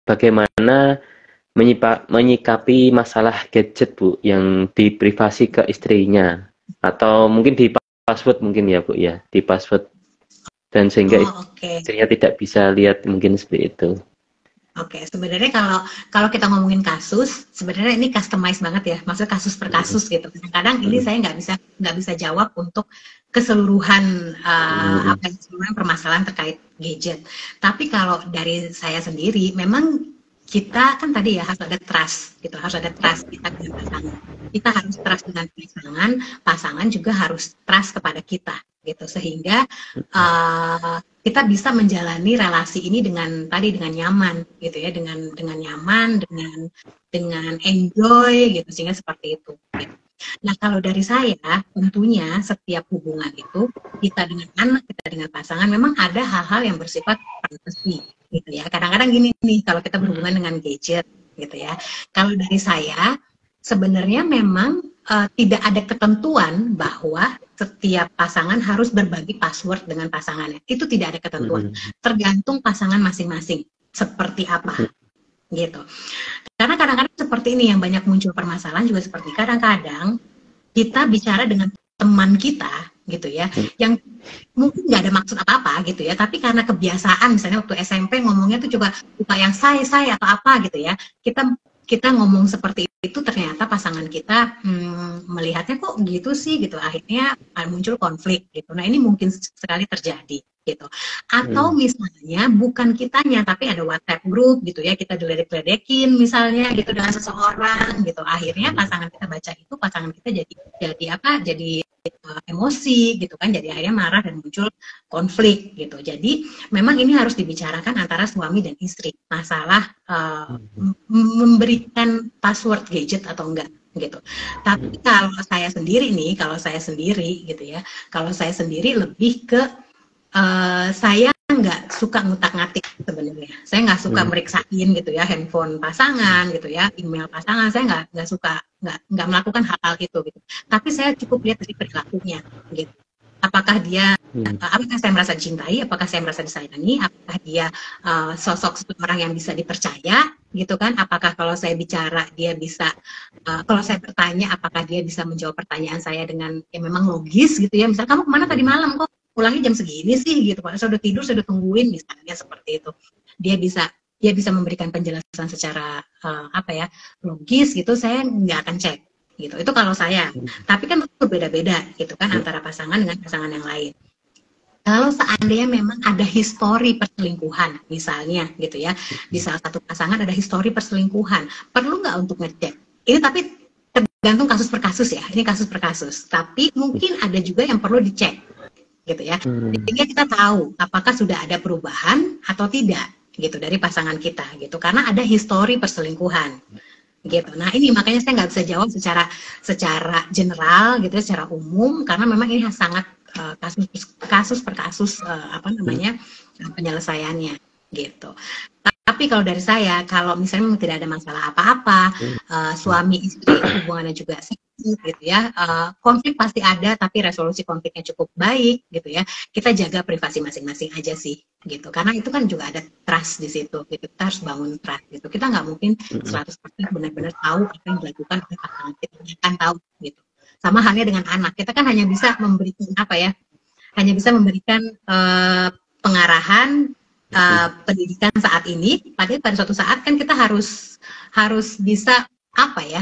Bagaimana menyikapi masalah gadget, Bu, yang diprivasi ke istrinya, atau mungkin di password mungkin ya, Bu ya, di password, dan sehingga Oh, oke. istrinya tidak bisa lihat, mungkin seperti itu. Oke, sebenarnya kalau kalau kita ngomongin kasus, sebenarnya ini customize banget ya, maksudnya kasus per Mm, kasus gitu. Kadang ini mm, saya nggak bisa jawab untuk keseluruhan mm, apa keseluruhan permasalahan terkait gadget. Tapi kalau dari saya sendiri, memang kita kan tadi ya harus ada trust gitu, harus ada trust kita dengan pasangan. Kita harus trust dengan pasangan, pasangan juga harus trust kepada kita gitu, sehingga kita bisa menjalani relasi ini dengan tadi dengan nyaman gitu ya, dengan nyaman, dengan enjoy gitu, sehingga seperti itu gitu. Nah, kalau dari saya tentunya setiap hubungan itu kita dengan anak, kita dengan pasangan memang ada hal-hal yang bersifat privasi gitu ya. Kadang-kadang gini nih kalau kita berhubungan dengan gadget gitu ya. Kalau dari saya sebenarnya memang tidak ada ketentuan bahwa setiap pasangan harus berbagi password dengan pasangannya. Itu tidak ada ketentuan. mm, Tergantung pasangan masing-masing seperti apa mm, gitu. Karena kadang-kadang seperti ini yang banyak muncul permasalahan juga seperti kadang-kadang kita bicara dengan teman kita gitu ya, mm, yang mungkin nggak ada maksud apa-apa gitu ya, tapi karena kebiasaan misalnya waktu SMP ngomongnya tuh juga suka yang saya atau apa gitu ya, kita kita ngomong seperti itu ternyata pasangan kita melihatnya kok gitu sih gitu, akhirnya muncul konflik gitu. Nah ini mungkin sekali terjadi gitu. Atau mm, misalnya bukan kitanya tapi ada WhatsApp group gitu ya, kita diledek-ledekin misalnya gitu dengan seseorang gitu, akhirnya pasangan kita baca itu, pasangan kita jadi apa, jadi emosi gitu kan, jadi akhirnya marah dan muncul konflik gitu. Jadi memang ini harus dibicarakan antara suami dan istri, masalah mm, memberikan password gadget atau enggak gitu. Tapi kalau saya sendiri gitu ya, kalau saya sendiri lebih ke saya nggak suka ngutak-ngatik sebenarnya. Saya nggak suka mm, meriksain gitu ya handphone pasangan gitu ya, email pasangan. Saya nggak suka, nggak melakukan hal-hal itu gitu. Tapi saya cukup lihat dari perilakunya gitu. Apakah dia mm, apakah saya merasa dicintai, apakah saya merasa disayangi, apakah dia sosok seorang yang bisa dipercaya gitu kan, apakah kalau saya bicara dia bisa kalau saya bertanya apakah dia bisa menjawab pertanyaan saya dengan yang memang logis gitu ya, misalnya kamu kemana tadi malam kok pulangnya jam segini sih gitu, Pak. Saya udah tidur, saya udah tungguin misalnya seperti itu. Dia bisa memberikan penjelasan secara apa ya, logis gitu, saya nggak akan cek gitu. Itu kalau saya. Tapi kan berbeda-beda gitu kan antara pasangan dengan pasangan yang lain. Kalau seandainya memang ada histori perselingkuhan, misalnya gitu ya, di salah satu pasangan ada histori perselingkuhan, perlu nggak untuk ngecek? Ini tapi tergantung kasus per kasus ya, ini kasus per kasus. Tapi mungkin ada juga yang perlu dicek gitu ya, mm, sehingga kita tahu apakah sudah ada perubahan atau tidak gitu dari pasangan kita gitu, karena ada histori perselingkuhan gitu. Nah ini makanya saya nggak bisa jawab secara secara general gitu, secara umum, karena memang ini sangat kasus kasus per kasus apa namanya penyelesaiannya gitu. Tapi kalau dari saya, kalau misalnya memang tidak ada masalah apa-apa, suami istri hubungannya juga sehat gitu ya, konflik pasti ada, tapi resolusi konfliknya cukup baik gitu ya. Kita jaga privasi masing-masing aja sih gitu. Karena itu kan juga ada trust di situ. Gitu. Kita harus bangun trust gitu. Kita nggak mungkin mm, 100% benar-benar tahu apa yang dilakukan oleh pasangan kita. Kita kan tahu gitu. Sama halnya dengan anak. Kita kan hanya bisa memberikan apa ya? Hanya bisa memberikan pengarahan, pendidikan saat ini, pada suatu saat kan kita harus bisa apa ya,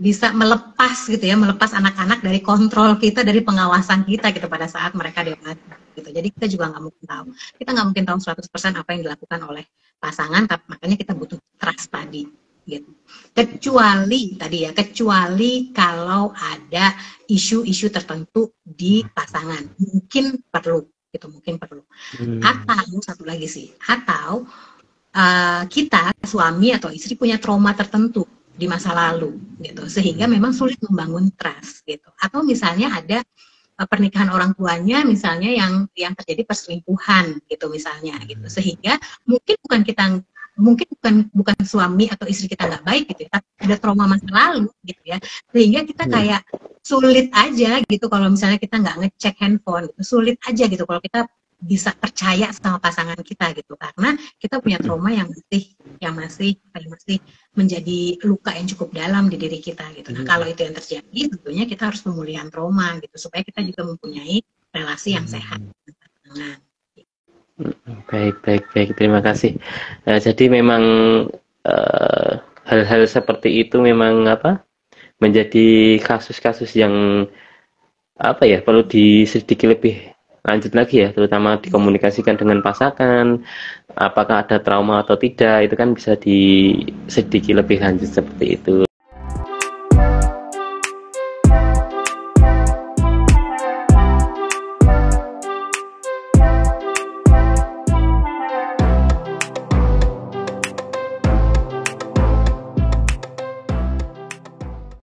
bisa melepas gitu ya, melepas anak-anak dari kontrol kita, dari pengawasan kita gitu pada saat mereka dewasa gitu. Jadi kita juga nggak mungkin tahu, kita nggak mungkin tahu 100% apa yang dilakukan oleh pasangan, tapi makanya kita butuh trust tadi gitu. Kecuali kalau ada isu-isu tertentu di pasangan, mungkin perlu gitu, mungkin perlu. mm, Atau satu lagi sih, atau kita suami atau istri punya trauma tertentu di masa lalu gitu, sehingga memang sulit membangun trust gitu. Atau misalnya ada pernikahan orang tuanya misalnya yang terjadi perselingkuhan gitu misalnya gitu, sehingga mungkin bukan suami atau istri kita nggak baik gitu ya, tapi ada trauma masa lalu gitu ya, sehingga kita mm, kayak sulit aja gitu kalau misalnya kita nggak ngecek handphone gitu. Sulit aja gitu kalau kita bisa percaya sama pasangan kita gitu, karena kita punya trauma yang masih menjadi luka yang cukup dalam di diri kita gitu. Nah, kalau itu yang terjadi, tentunya kita harus pemulihan trauma gitu, supaya kita juga mempunyai relasi yang sehat dengan pasangan. Baik, baik, baik. Terima kasih. Jadi memang hal-hal seperti itu memang menjadi kasus-kasus yang perlu diselidiki lebih lanjut lagi ya, terutama dikomunikasikan dengan pasangan, apakah ada trauma atau tidak, itu kan bisa diselidiki lebih lanjut seperti itu.